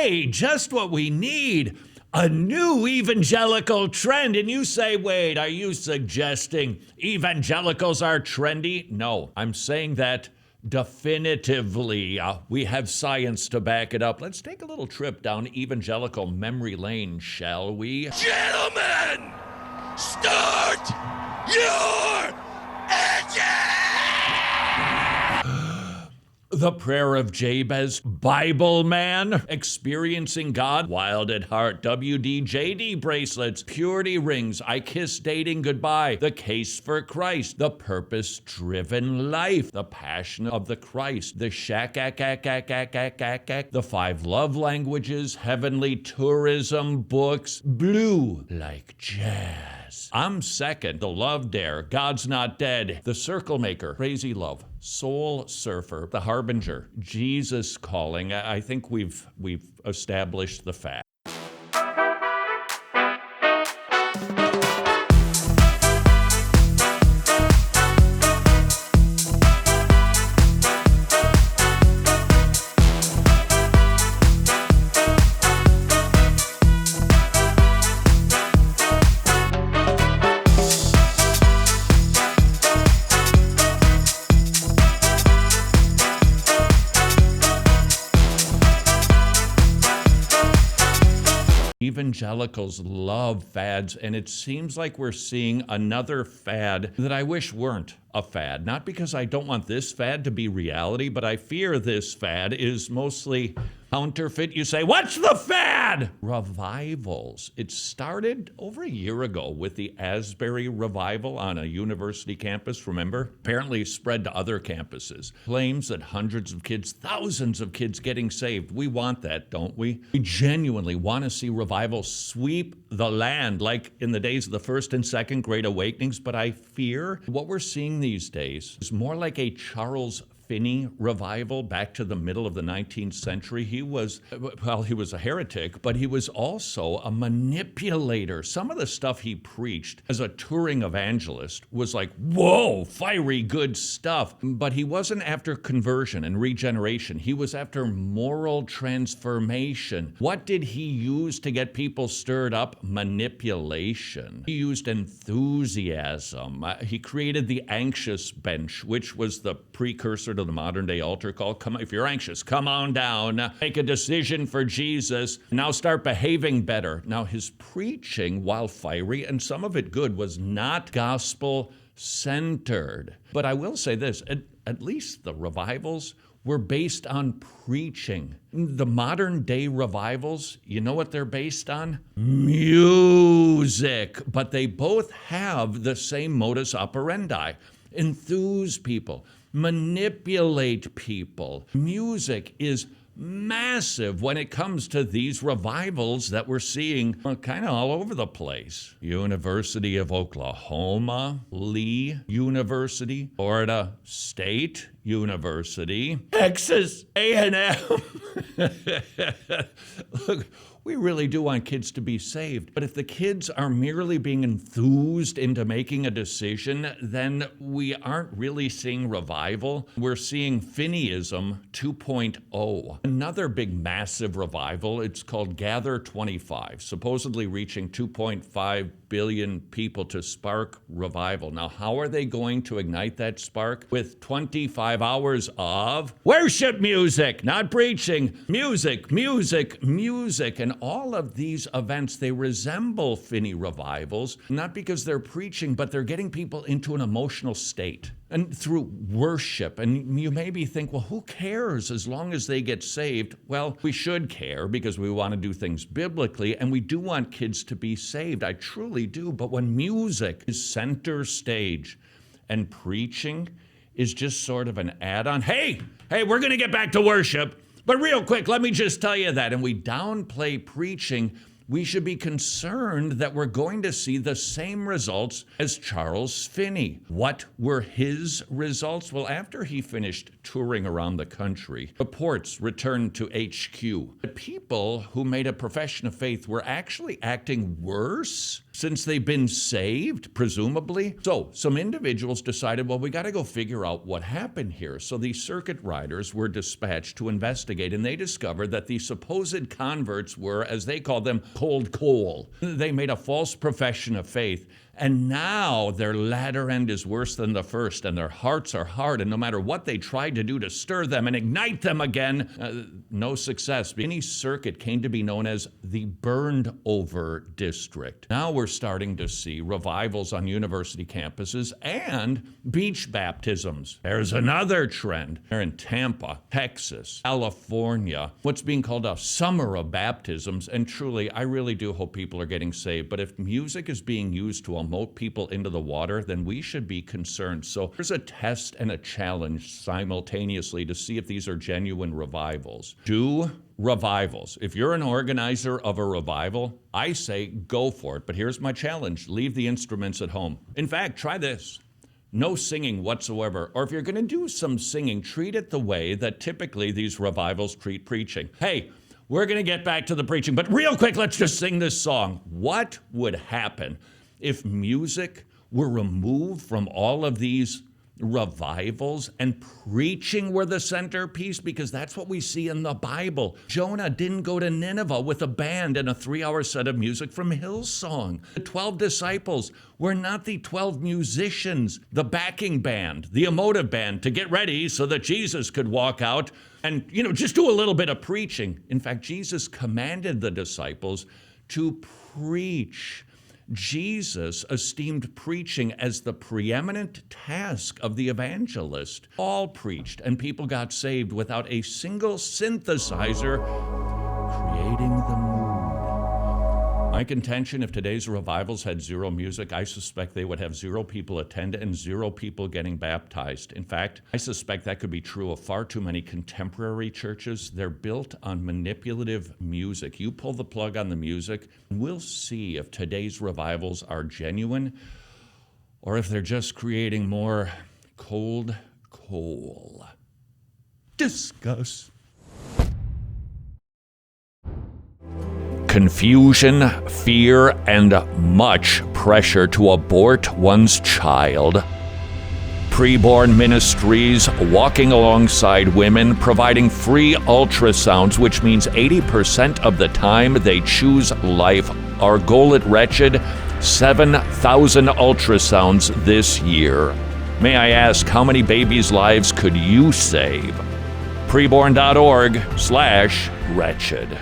Hey, just what we need. A new evangelical trend. And you say, wait, are you suggesting evangelicals are trendy? No, I'm saying that definitively. We have science to back it up. Let's take a little trip down evangelical memory lane, shall we? Gentlemen, start your engine! The Prayer of Jabez, Bible Man, Experiencing God, Wild at Heart, WDJD bracelets, Purity rings, I Kiss Dating Goodbye, The Case for Christ, The Purpose-Driven Life, The Passion of the Christ, The The 5 Love Languages, Heavenly Tourism Books, Blue Like Jazz. I'm Second, The Love Dare, God's Not Dead, The Circle Maker, Crazy Love, Soul Surfer, The Harbinger, Jesus Calling. I think we've established the fact. Evangelicals love fads, and it seems like we're seeing another fad that I wish weren't a fad. Not because I don't want this fad to be reality, but I fear this fad is mostly counterfeit. You say, what's the fad? Revivals. It started over a year ago with the Asbury revival on a university campus, remember? Apparently spread to other campuses. Claims that hundreds of kids, thousands of kids getting saved. We want that, don't we? We genuinely want to see revival sweep the land like in the days of the first and second Great Awakenings, but I fear what we're seeing these days is more like a Charles Finney revival back to the middle of the 19th century. He was a heretic, but he was also a manipulator. Some of the stuff he preached as a touring evangelist was like, whoa, fiery good stuff. But he wasn't after conversion and regeneration. He was after moral transformation. What did he use to get people stirred up? Manipulation. He used enthusiasm. He created the anxious bench, which was the precursor to the modern day altar call. Come, if you're anxious, come on down, make a decision for Jesus, now start behaving better. Now his preaching, while fiery and some of it good, was not gospel centered. But I will say this, at least the revivals were based on preaching. The modern day revivals, you know what they're based on? Music. But they both have the same modus operandi. Enthuse people, manipulate people. Music is massive when it comes to these revivals that we're seeing kind of all over the place. University of Oklahoma, Lee University, Florida State University, Texas A&M. Look, we really do want kids to be saved. But if the kids are merely being enthused into making a decision, then we aren't really seeing revival. We're seeing Finneyism 2.0. Another big massive revival, it's called Gather 25, supposedly reaching 2.5 billion people to spark revival. Now, how are they going to ignite that spark? With 25 hours of worship music, not preaching, music, music, music. And all of these events, they resemble Finney revivals, not because they're preaching, but they're getting people into an emotional state. And through worship, and you maybe think, well, who cares as long as they get saved? Well, we should care because we want to do things biblically, and we do want kids to be saved. I truly do. But when music is center stage and preaching is just sort of an add-on, hey, we're going to get back to worship, but real quick, let me just tell you that. And we downplay preaching. we should be concerned that we're going to see the same results as Charles Finney. What were his results? Well, after he finished touring around the country, reports returned to HQ. The people who made a profession of faith were actually acting worse since they've been saved, presumably. So some individuals decided, well, we got to go figure out what happened here. So the circuit riders were dispatched to investigate, and they discovered that the supposed converts were, as they called them, cold coal. They made a false profession of faith, and now their latter end is worse than the first, and their hearts are hard, and no matter what they tried to do to stir them and ignite them again, no success. Any circuit came to be known as the burned over district. Now we're starting to see revivals on university campuses and beach baptisms. There's another trend. They're in Tampa, Texas, California, what's being called a summer of baptisms, and truly, I really do hope people are getting saved, but if music is being used to emote people into the water, then we should be concerned. So there's a test and a challenge simultaneously to see if these are genuine revivals. Do revivals. If you're an organizer of a revival, I say go for it. But here's my challenge. Leave the instruments at home. In fact, try this. No singing whatsoever. Or if you're going to do some singing, treat it the way that typically these revivals treat preaching. Hey, we're going to get back to the preaching, but real quick, let's just sing this song. What would happen if music were removed from all of these revivals and preaching were the centerpiece? Because that's what we see in the Bible. Jonah didn't go to Nineveh with a band and a 3-hour set of music from Hillsong. The 12 disciples were not the 12 musicians, the backing band, the emotive band to get ready so that Jesus could walk out and, just do a little bit of preaching. In fact, Jesus commanded the disciples to preach. Jesus esteemed preaching as the preeminent task of the evangelist. All preached, and people got saved without a single synthesizer creating the mood. My contention, if today's revivals had zero music, I suspect they would have zero people attend and zero people getting baptized. In fact, I suspect that could be true of far too many contemporary churches. They're built on manipulative music. You pull the plug on the music, and we'll see if today's revivals are genuine or if they're just creating more cold coal. Discuss. Confusion, fear, and much pressure to abort one's child. Preborn Ministries walking alongside women, providing free ultrasounds, which means 80% of the time they choose life. Our goal at Wretched, 7,000 ultrasounds this year. May I ask, how many babies' lives could you save? Preborn.org/wretched.